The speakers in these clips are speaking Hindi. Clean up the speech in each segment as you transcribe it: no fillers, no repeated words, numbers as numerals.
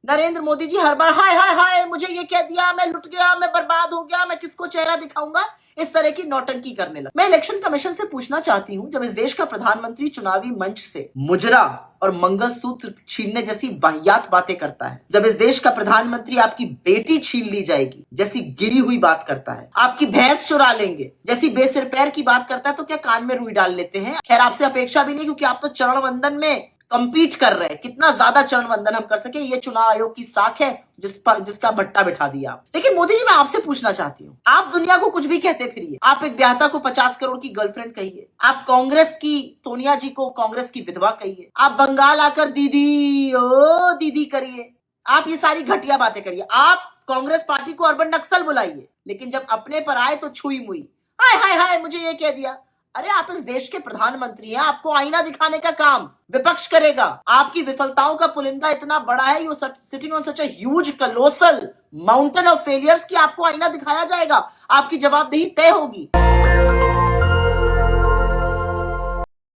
नरेंद्र मोदी जी हर बार हाय हाय हाय मुझे ये कह दिया, मैं लुट गया, मैं बर्बाद हो गया, मैं किसको चेहरा दिखाऊंगा, इस तरह की नौटंकी करने लगा। मैं इलेक्शन कमीशन से पूछना चाहती हूं, जब इस देश का प्रधानमंत्री चुनावी मंच से मुजरा और मंगलसूत्र छीनने जैसी वाहियात बातें करता है, जब इस देश का प्रधानमंत्री आपकी बेटी छीन ली जाएगी जैसी गिरी हुई बात करता है, आपकी भैंस चुरा लेंगे जैसी बेसिर पैर की बात करता है, तो क्या कान में रुई डाल लेते हैं? खैर आपसे अपेक्षा भी नहीं, क्योंकि आप तो चरण वंदन में कंपीट कर रहे हैं। कितना ज्यादा चरण वंदन हम कर सके, ये चुनाव आयोग की साख है जिसका भट्टा बिठा दिया आप। लेकिन मोदी जी मैं आपसे पूछना चाहती हूँ, आप दुनिया को कुछ भी कहते फिरिए, आप एक ब्याहता को 50 करोड़ की गर्लफ्रेंड कहिए, आप कांग्रेस की सोनिया जी को कांग्रेस की विधवा कहिए, आप बंगाल आकर दीदी ओ दीदी करिए, आप ये सारी घटिया बातें करिए, आप कांग्रेस पार्टी को अर्बन नक्सल बुलाइए, लेकिन जब अपने पर आए तो छुई मुई हाय हाय हाय मुझे ये कह दिया। अरे आप इस देश के प्रधानमंत्री हैं, आपको आईना दिखाने का काम विपक्ष करेगा। आपकी विफलताओं का पुलिंदा इतना बड़ा है, you sitting on such a huge कलोसल mountain of failures कि आपको आईना दिखाया जाएगा, आपकी जवाबदेही तय होगी।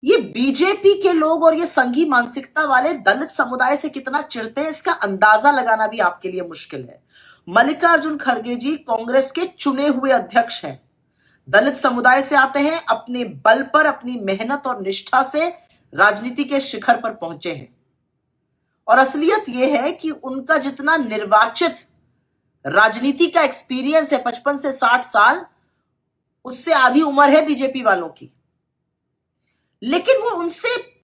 ये बीजेपी के लोग और ये संघी मानसिकता वाले दलित समुदाय से कितना चिढ़ते हैं, इसका अंदाजा लगाना भी आपके लिए मुश्किल है। मल्लिकार्जुन खड़गे जी कांग्रेस के चुने हुए अध्यक्ष हैं, दलित समुदाय से आते हैं, अपने बल पर अपनी मेहनत और निष्ठा से राजनीति के शिखर पर पहुंचे हैं। और असलियत यह है कि उनका जितना निर्वाचित राजनीति का एक्सपीरियंस है 55 से 60 साल, उससे आधी उम्र है बीजेपी वालों की, लेकिन वो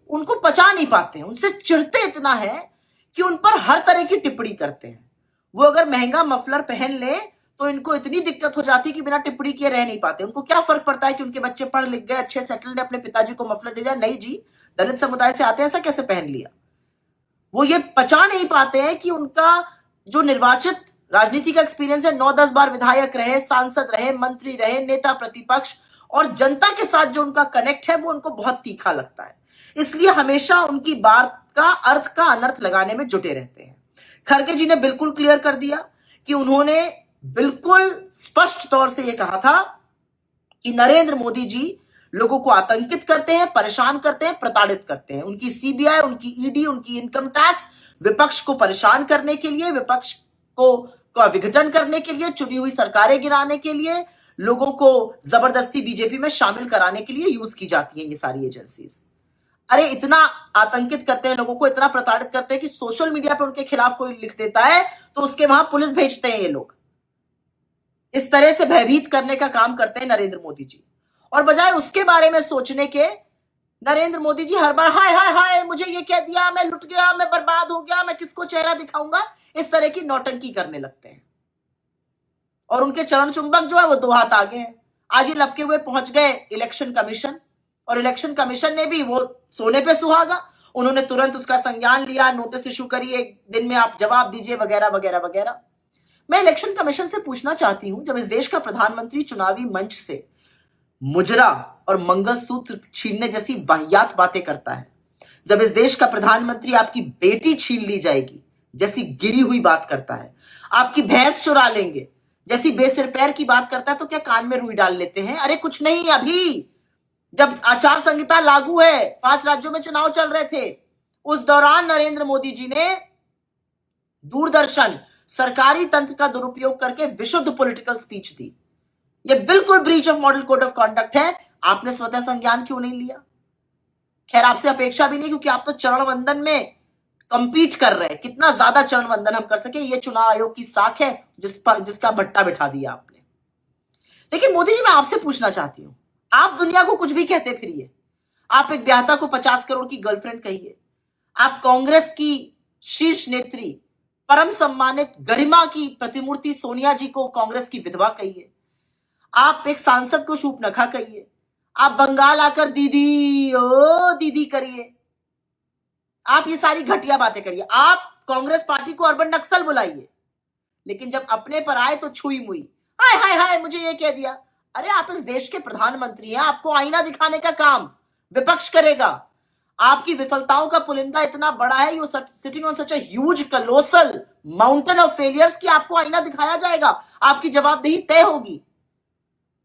उनको पचा नहीं पाते हैं, उनसे चिढ़ते इतना है कि उन पर हर तरह की टिप्पणी करते हैं। वो अगर महंगा मफलर पहन ले तो इनको इतनी दिक्कत हो जाती है कि बिना टिप्पणी किए रह नहीं पाते। उनको क्या फर्क पड़ता है कि उनके बच्चे पढ़ लिख गए, अच्छे सेटल्ड है, अपने पिताजी को मफलर दे दिया, नहीं जी दलित समुदाय से आते हैं, ऐसा कैसे पहन लिया। वो ये पचा नहीं पाते हैं कि उनका जो निर्वाचित राजनीति का एक्सपीरियंस है, 9-10 बार विधायक रहे, सांसद रहे, मंत्री रहे, नेता प्रतिपक्ष, और जनता के साथ जो उनका कनेक्ट है वो उनको बहुत तीखा लगता है, इसलिए हमेशा उनकी बात का अर्थ का अनर्थ लगाने में जुटे रहते हैं। खड़गे जी ने बिल्कुल क्लियर कर दिया कि उन्होंने बिल्कुल स्पष्ट तौर से यह कहा था कि नरेंद्र मोदी जी लोगों को आतंकित करते हैं, परेशान करते हैं, प्रताड़ित करते हैं। उनकी सीबीआई, उनकी ईडी, उनकी इनकम टैक्स विपक्ष को परेशान करने के लिए, विपक्ष को विघटन करने के लिए, चुनी हुई सरकारें गिराने के लिए, लोगों को जबरदस्ती बीजेपी में शामिल कराने के लिए यूज की जाती हैं ये सारी एजेंसीज। अरे इतना आतंकित करते हैं लोगों को, इतना प्रताड़ित करते हैं कि सोशल मीडिया पे उनके खिलाफ कोई लिख देता है तो उसके वहां पुलिस भेजते हैं ये लोग। इस तरह से भयभीत करने का काम करते हैं नरेंद्र मोदी जी, और बजाय उसके बारे में सोचने के नरेंद्र मोदी जी हर बार हाय हाय हाय मुझे ये कह दिया, मैं लुट गया, मैं बर्बाद हो गया, मैं किसको चेहरा दिखाऊंगा, इस तरह की नौटंकी करने लगते हैं। और उनके चरण चुंबक जो है वो 2 हाथ आगे हैं। आज ही लपके हुए पहुंच गए इलेक्शन कमीशन, और इलेक्शन कमीशन ने भी वो सोने पे सुहागा, उन्होंने तुरंत उसका संज्ञान लिया, नोटिस इशू करी, 1 दिन में आप जवाब दीजिए वगैरह वगैरह वगैरह। मैं इलेक्शन कमीशन से पूछना चाहती हूं, जब इस देश का प्रधानमंत्री चुनावी मंच से मुजरा और मंगलसूत्र छीनने जैसी वाहियात बातें करता है, जब इस देश का प्रधानमंत्री आपकी बेटी छीन ली जाएगी जैसी गिरी हुई बात करता है, आपकी भैंस चुरा लेंगे जैसी बेसिर पैर की बात करता है, तो क्या कान में रुई डाल लेते हैं? अरे कुछ नहीं, अभी जब आचार संहिता लागू है, 5 राज्यों में चुनाव चल रहे थे, उस दौरान नरेंद्र मोदी जी ने दूरदर्शन सरकारी तंत्र का दुरुपयोग करके विशुद्ध पॉलिटिकल स्पीच दी। यह बिल्कुल breach of model code of conduct है। आपने स्वतः संज्ञान क्यों नहीं लिया? खैर आपसे अपेक्षा भी नहीं, क्योंकि आप तो चरण वंदन में कंपीट कर रहे हैं। कितना ज्यादा चरण वंदन हम कर सके, ये चुनाव आयोग की साख है जिसका भट्टा बिठा दिया आपने। लेकिन मोदी जी मैं आपसे पूछना चाहती हूं, आप दुनिया को कुछ भी कहते फिरिए, आप एक ब्याहता को 50 करोड़ की गर्लफ्रेंड कहिए, आप कांग्रेस की शीर्ष नेत्री, परम सम्मानित गरिमा की प्रतिमूर्ति सोनिया जी को कांग्रेस की विधवा कहिए, आप एक सांसद को शूपनखा कहिए, आप बंगाल आकर दीदी ओ दीदी करिए, आप ये सारी घटिया बातें करिए, आप कांग्रेस पार्टी को अर्बन नक्सल बुलाइए, लेकिन जब अपने पर आए तो छुई मुई हाय हाय हाय मुझे ये कह दिया। अरे आप इस देश के प्रधानमंत्री हैं, आपको आईना दिखाने का काम विपक्ष करेगा। आपकी विफलताओं का पुलिंदा इतना बड़ा है, you sitting on such a huge कलोसल mountain of failures कि आपको आईना दिखाया जाएगा, आपकी जवाबदेही तय होगी।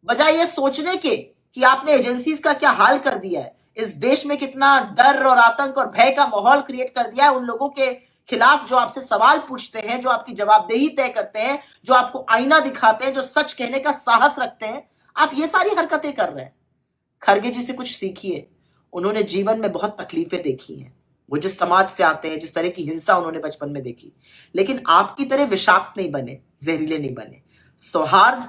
बजाय ये सोचने के कि आपने एजेंसीज का क्या हाल कर दिया है, इस देश में कितना डर और आतंक और भय का माहौल क्रिएट कर दिया है उन लोगों के खिलाफ जो आपसे सवाल पूछते हैं, जो आपकी जवाबदेही तय करते हैं, जो आपको आईना दिखाते हैं, जो सच कहने का साहस रखते हैं, आप ये सारी हरकतें कर रहे हैं। खरगे जी से कुछ सीखिए। उन्होंने जीवन में बहुत तकलीफें देखी हैं, वो जिस समाज से आते हैं, जिस तरह की हिंसा उन्होंने बचपन में देखी, लेकिन आपकी तरह विषाक्त नहीं बने, जहरीले नहीं बने। सौहार्द,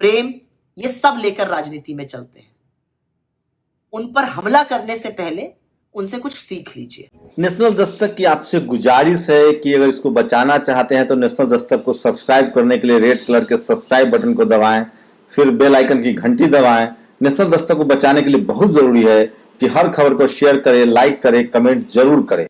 प्रेम, ये सब लेकर राजनीति में चलते हैं। उन पर हमला करने से पहले उनसे कुछ सीख लीजिए। नेशनल दस्तक की आपसे गुजारिश है कि अगर इसको बचाना चाहते हैं तो नेशनल दस्तक को सब्सक्राइब करने के लिए रेड कलर के सब्सक्राइब बटन को दबाएं, फिर बेल आइकन की घंटी दबाएं। नेशनल दस्तक को बचाने के लिए बहुत जरूरी है कि हर खबर को शेयर करें, लाइक करें, कमेंट जरूर करें।